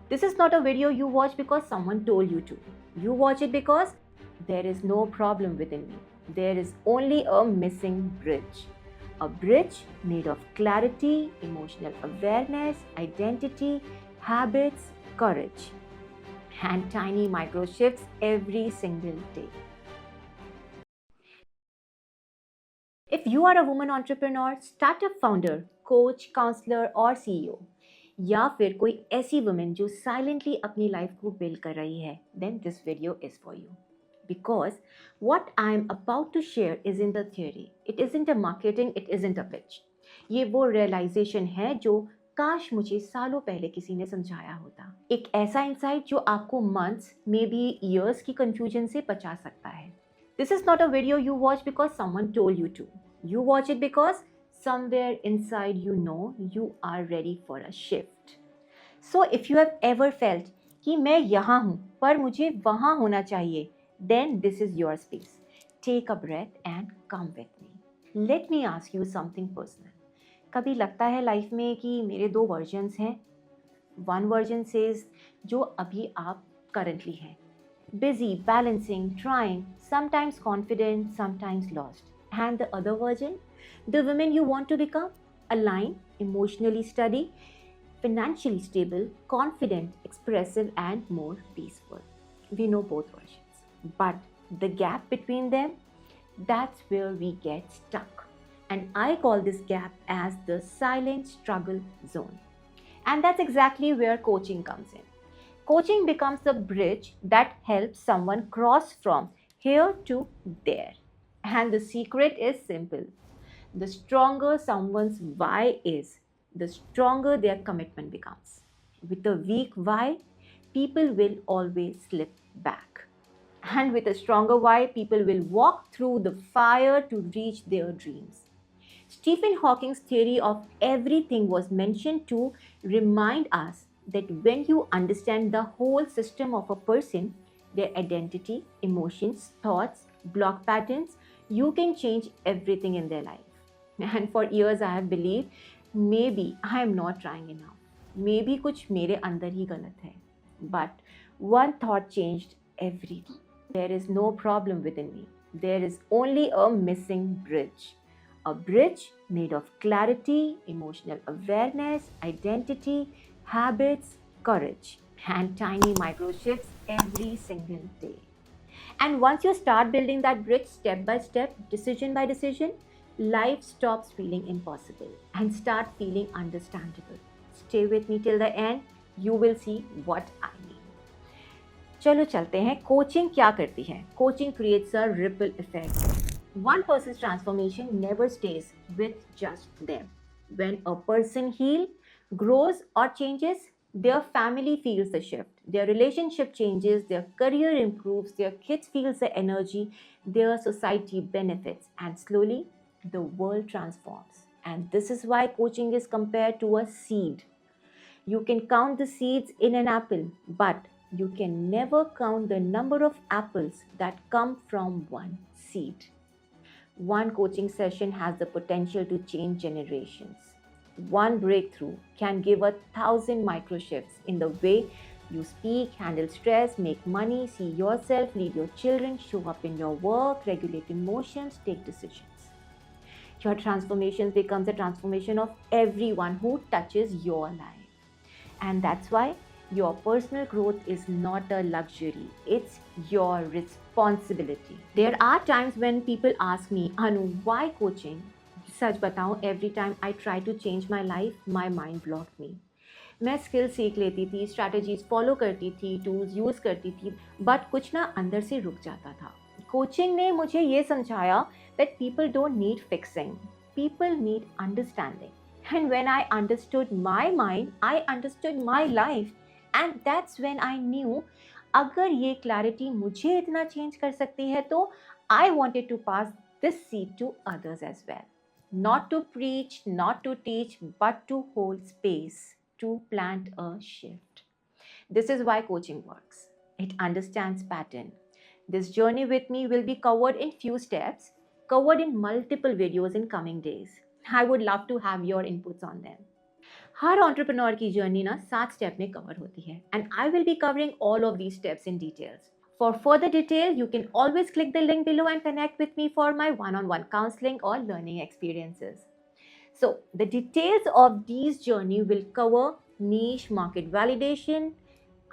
This is not a video you watch because someone told you to. You watch it because there is no problem within you. There is only a missing bridge. A bridge made of clarity, emotional awareness, identity, habits, courage, and tiny micro shifts every single day. If you are a woman entrepreneur, startup founder, coach, counselor और CEO, या फिर कोई ऐसी women जो silently अपनी life को build कर रही है, then this video is for you. Because what I am about to share isn't a theory, it isn't a marketing, it isn't a pitch. ये वो realization है जो काश मुझे सालों पहले किसी ने समझाया होता. एक ऐसा इंसाइट जो आपको months, maybe years की confusion से बचा सकता है. This is not a video you watch because someone told you to. You watch it because somewhere inside you know you are ready for a shift. So if you have ever felt कि मैं यहाँ हूँ पर मुझे वहाँ होना चाहिए, then this is your space. Take a breath and come with me. Let me ask you something personal. कभी लगता है लाइफ में कि मेरे दो वर्जन्स हैं. One version says जो अभी आप currently हैं. Busy, balancing, trying, sometimes confident, sometimes lost. And the other version, the women you want to become, aligned, emotionally steady, financially stable, confident, expressive, and more peaceful. We know both versions. But the gap between them, that's where we get stuck. And I call this gap as the silent struggle zone. And that's exactly where coaching comes in. Coaching becomes the bridge that helps someone cross from here to there. And the secret is simple. The stronger someone's why is, the stronger their commitment becomes. With a weak why, people will always slip back. And with a stronger why, people will walk through the fire to reach their dreams. Stephen Hawking's theory of everything was mentioned to remind us that when you understand the whole system of a person, their identity, emotions, thoughts, block patterns, you can change everything in their life. And for years I have believed maybe I am not trying enough. Maybe कुछ मेरे अंदर ही गलत है. But one thought changed everything. There is no problem within me. There is only a missing bridge. A bridge made of clarity, emotional awareness, identity, habits, courage, and tiny micro shifts every single day. And once you start building that bridge step by step, decision by decision, life stops feeling impossible and start feeling understandable. Stay with me till the end. You will see what I mean. चलो चलते हैं. Coaching क्या करती है? Coaching creates a ripple effect. One person's transformation never stays with just them. When a person heals, grows, or changes, their family feels the shift. Their relationship changes, their career improves, their kids feel the energy, their society benefits, and slowly the world transforms. And this is why coaching is compared to a seed. You can count the seeds in an apple, but you can never count the number of apples that come from one seed. One coaching session has the potential to change generations. One breakthrough can give 1,000 micro shifts in the way you speak, handle stress, make money, see yourself, lead your children, show up in your work, regulate emotions, take decisions. Your transformation becomes a transformation of everyone who touches your life. And that's why your personal growth is not a luxury, it's your responsibility. There are times when people ask me, Anu, why coaching? सच बताऊं, every time I try to change my life, my mind blocked me. मैं skill सीख लेती थी, strategies follow करती थी, tools use करती थी, but कुछ ना अंदर से रुक जाता था. कोचिंग ने मुझे ये समझाया that people don't need fixing, people need understanding. And when I understood my mind, I understood my life. And that's when I knew अगर ये क्लैरिटी मुझे इतना चेंज कर सकती है तो I wanted to pass this seed to others as well. Not to preach, not to teach, but to hold space, to plant a shift. This is why coaching works. It understands pattern. This journey with me will be covered in few steps, covered in multiple videos in coming days. I would love to have your inputs on them. Her entrepreneur की journey ना 7 step में cover होती है and I will be covering all of these steps in details. For further detail, you can always click the link below and connect with me for my one-on-one counseling or learning experiences. So, the details of these journey will cover niche market validation,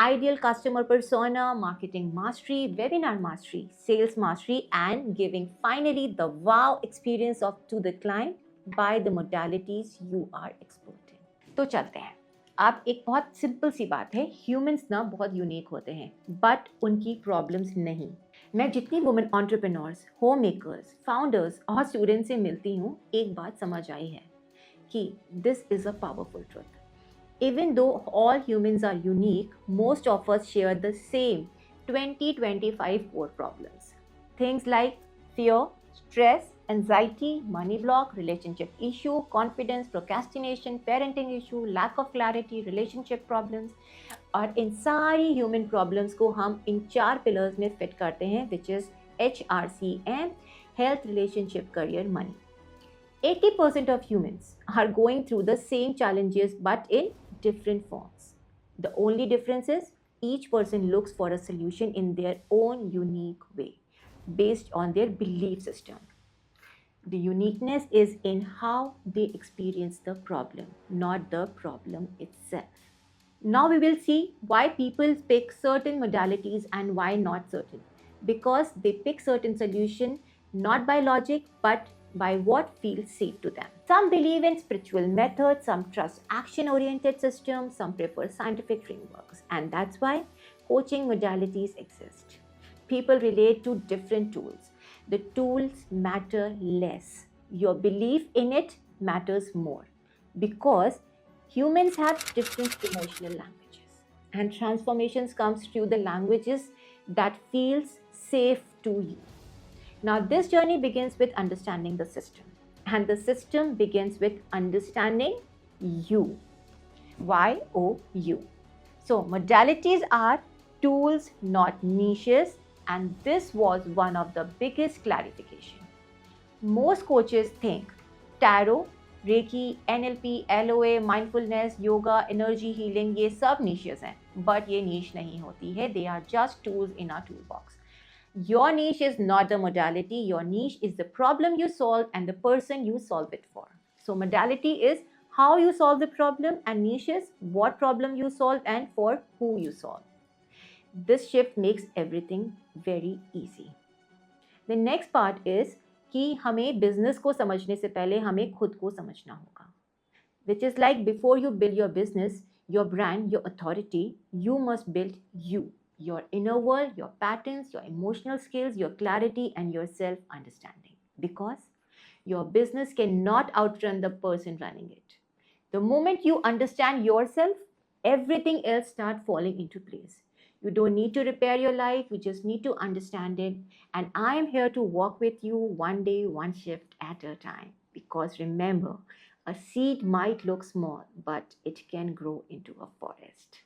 ideal customer persona, marketing mastery, webinar mastery, sales mastery, and giving finally the wow experience of to the client by the modalities you are expert in. तो चलते हैं. अब एक बहुत simple सी बात है, humans ना बहुत यूनिक होते हैं बट उनकी प्रॉब्लम्स नहीं. मैं जितनी women entrepreneurs, home makers, founders और स्टूडेंट्स से मिलती हूँ, एक बात समझ आई है कि this is a powerful truth. Even though all humans are unique, most of us share the same 20-25 core problems. Things like fear, stress, anxiety, money block, relationship issue, confidence, procrastination, parenting issue, lack of clarity, relationship problems. और इन सारी human problems को हम इन 4 pillars में fit करते हैं, which is HRCM, health, relationship, career, money. 80% of humans are going through the same challenges but in different forms. The only difference is each person looks for a solution in their own unique way based on their belief system. The uniqueness is in how they experience the problem, not the problem itself. Now we will see why people pick certain modalities and why not certain. Because they pick certain solution not by logic but by what feels safe to them. Some believe in spiritual methods, some trust action-oriented systems, some prefer scientific frameworks, and that's why coaching modalities exist. People relate to different tools. The tools matter less. Your belief in it matters more because humans have different emotional languages, and transformations comes through the languages that feels safe to you. Now, this journey begins with understanding the system, and the system begins with understanding you. YOU. So, modalities are tools, not niches, and this was one of the biggest clarification. Most coaches think tarot, Reiki, NLP, LOA, mindfulness, yoga, energy healing, ये सब niches हैं, but ये niche नहीं होती है. They are just tools in our toolbox. Your niche is not the modality. Your niche is the problem you solve and the person you solve it for. So modality is how you solve the problem and niche is what problem you solve and for who you solve. This shift makes everything very easy. The next part is कि हमें business को समझने से पहले हमें खुद को समझना होगा. Which is like before you build your business, your brand, your authority, you must build you. Your inner world, your patterns, your emotional skills, your clarity, and your self-understanding. Because your business cannot outrun the person running it. The moment you understand yourself, everything else starts falling into place. You don't need to repair your life, you just need to understand it. And I am here to walk with you one day, one shift at a time. Because remember, a seed might look small, but it can grow into a forest.